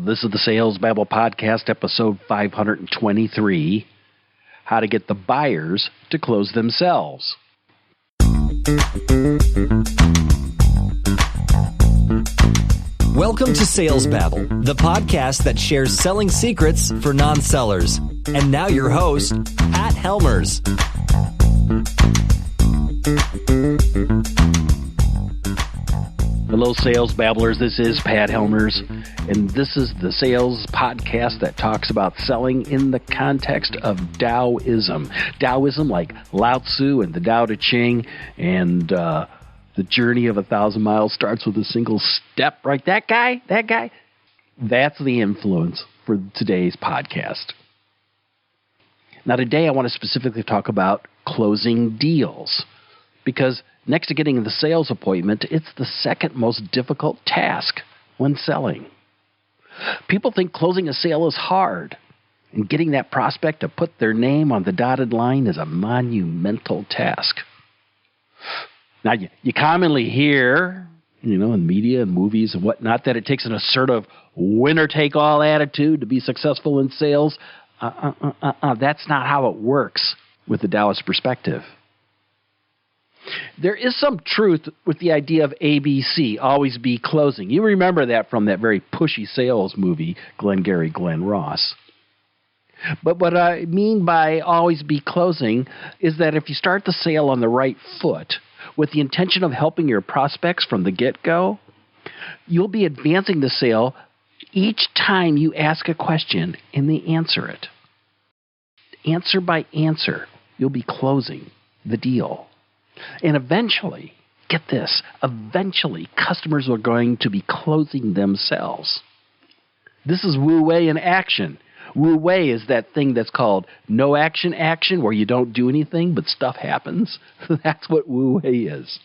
This is the Sales Babble Podcast, episode 523, How to Get the Buyers to Close Themselves. Welcome to Sales Babble, the podcast that shares selling secrets for non-sellers. And now your host, Pat Helmers. Hello, Sales Babblers. This is Pat Helmers, and this is the Sales Podcast that talks about selling in the context of Taoism. Taoism, like Lao Tzu and the Tao Te Ching, and the journey of 1,000 miles starts with a single step, right? That guy. That's the influence for today's podcast. Now, today I want to specifically talk about closing deals, because next to getting the sales appointment, it's the second most difficult task when selling. People think closing a sale is hard, and getting that prospect to put their name on the dotted line is a monumental task. Now, you commonly hear, in media and movies and whatnot, that it takes an assertive winner-take-all attitude to be successful in sales. That's not how it works with the Taoist perspective. There is some truth with the idea of ABC, always be closing. You remember that from that very pushy sales movie, Glengarry Glen Ross. But what I mean by always be closing is that if you start the sale on the right foot, with the intention of helping your prospects from the get-go, you'll be advancing the sale each time you ask a question and they answer it. Answer by answer, you'll be closing the deal. And eventually, get this, customers are going to be closing themselves. This is Wu-wei in action. Wu-wei is that thing that's called no action, where you don't do anything, but stuff happens. That's what Wu-wei is.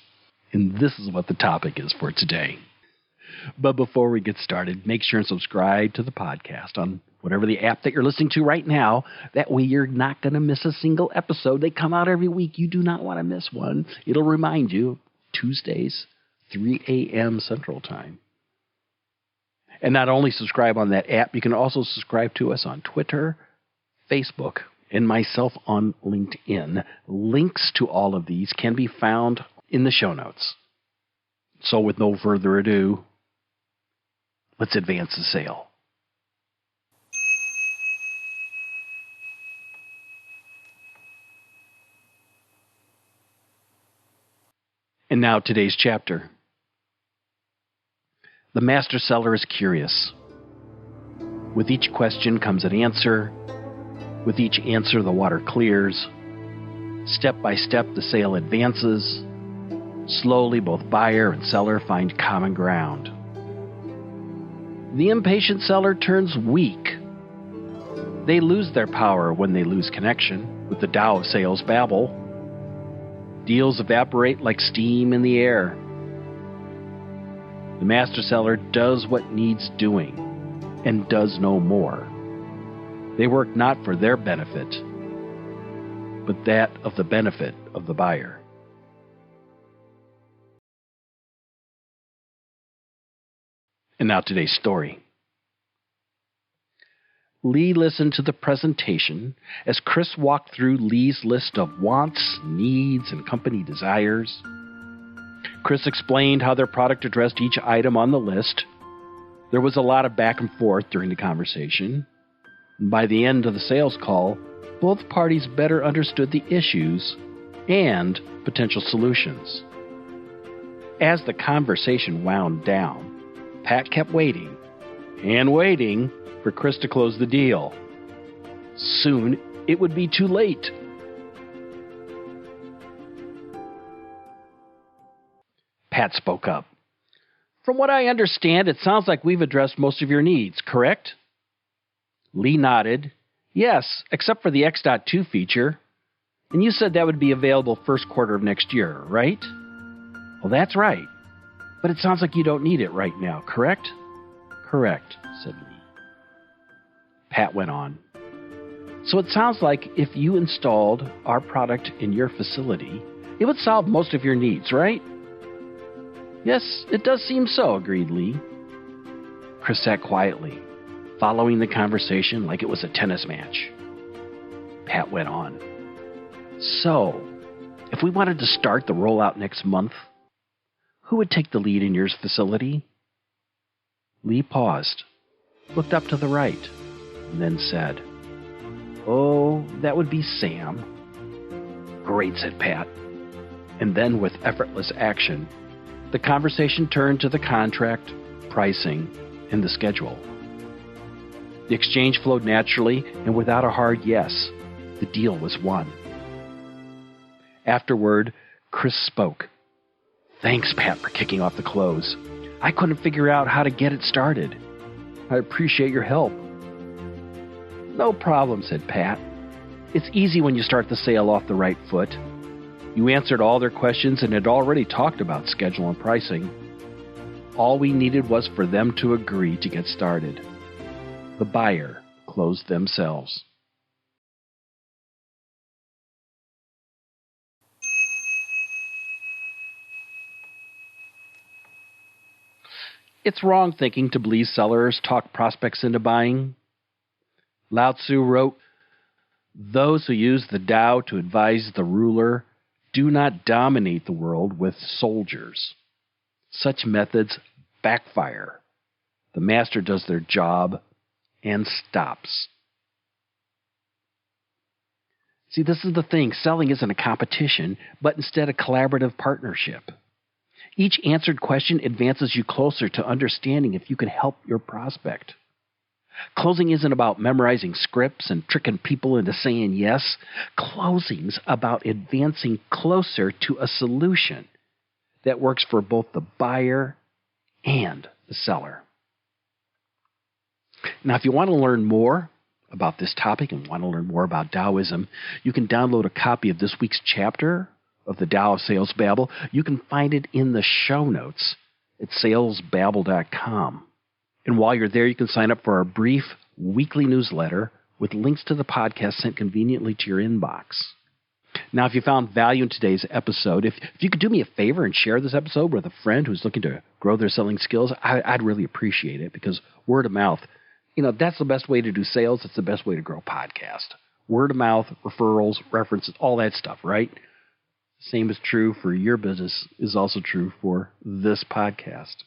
And this is what the topic is for today. But before we get started, make sure and subscribe to the podcast on whatever the app that you're listening to right now. That way you're not going to miss a single episode. They come out every week. You do not want to miss one. It'll remind you, Tuesdays, 3 a.m. Central Time. And not only subscribe on that app, you can also subscribe to us on Twitter, Facebook, and myself on LinkedIn. Links to all of these can be found in the show notes. So with no further ado, let's advance the sale. And now today's chapter. The master seller is curious. With each question comes an answer. With each answer, the water clears. Step by step, the sale advances. Slowly, both buyer and seller find common ground. The impatient seller turns weak. They lose their power when they lose connection with the Tao of Sales Babble. Deals evaporate like steam in the air. The master seller does what needs doing and does no more. They work not for their benefit, but that of the benefit of the buyer. And now today's story. Lee listened to the presentation as Chris walked through Lee's list of wants, needs, and company desires. Chris explained how their product addressed each item on the list. There was a lot of back and forth during the conversation. By the end of the sales call, both parties better understood the issues and potential solutions. As the conversation wound down, Pat kept waiting and waiting for Chris to close the deal. Soon, it would be too late. Pat spoke up. From what I understand, it sounds like we've addressed most of your needs, correct? Lee nodded. Yes, except for the X.2 feature. And you said that would be available first quarter of next year, right? Well, that's right. But it sounds like you don't need it right now, correct? Correct, said Lee. Pat went on. So it sounds like if you installed our product in your facility, it would solve most of your needs, right? Yes, it does seem so, agreed Lee. Chris sat quietly. following the conversation like it was a tennis match. Pat went on. So, if we wanted to start the rollout next month, who would take the lead in your facility? Lee paused, looked up to the right, and then said, "Oh, that would be Sam." "Great," said Pat. And then with effortless action, the conversation turned to the contract, pricing, and the schedule. The exchange flowed naturally, and without a hard yes, the deal was won. Afterward, Chris spoke. "Thanks, Pat, for kicking off the close. I couldn't figure out how to get it started. I appreciate your help." "No problem," said Pat. "It's easy when you start the sale off the right foot. You answered all their questions and had already talked about schedule and pricing. All we needed was for them to agree to get started. The buyer closed themselves." It's wrong thinking to believe sellers talk prospects into buying. Lao Tzu wrote, "Those who use the Tao to advise the ruler do not dominate the world with soldiers. Such methods backfire. The master does their job and stops." See, this is the thing. Selling isn't a competition, but instead a collaborative partnership. Each answered question advances you closer to understanding if you can help your prospect. Closing isn't about memorizing scripts and tricking people into saying yes. Closing's about advancing closer to a solution that works for both the buyer and the seller. Now, if you want to learn more about this topic and want to learn more about Taoism, you can download a copy of this week's chapter of the Tao of Sales Babble. You can find it in the show notes at salesbabble.com. And while you're there, you can sign up for our brief weekly newsletter with links to the podcast sent conveniently to your inbox. Now, if you found value in today's episode, if you could do me a favor and share this episode with a friend who's looking to grow their selling skills, I'd really appreciate it, because word of mouth, that's the best way to do sales. It's the best way to grow a podcast. Word of mouth, referrals, references, all that stuff, right? Same is true for your business is also true for this podcast.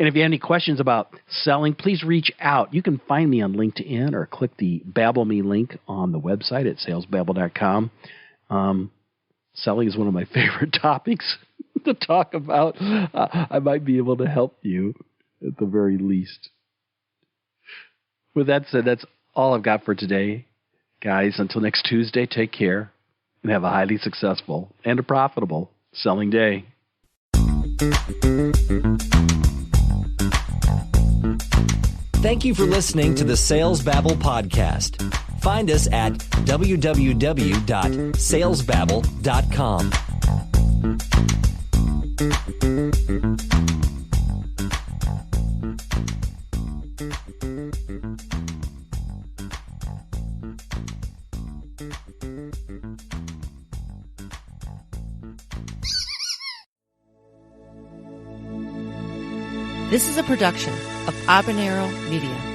And if you have any questions about selling, please reach out. You can find me on LinkedIn or click the Babble Me link on the website at salesbabble.com. Selling is one of my favorite topics to talk about. I might be able to help you at the very least. With that said, that's all I've got for today. Guys, until next Tuesday, take care and have a highly successful and a profitable selling day. Thank you for listening to the Sales Babble podcast. Find us at www.salesbabble.com. This is a production of Habanero Media.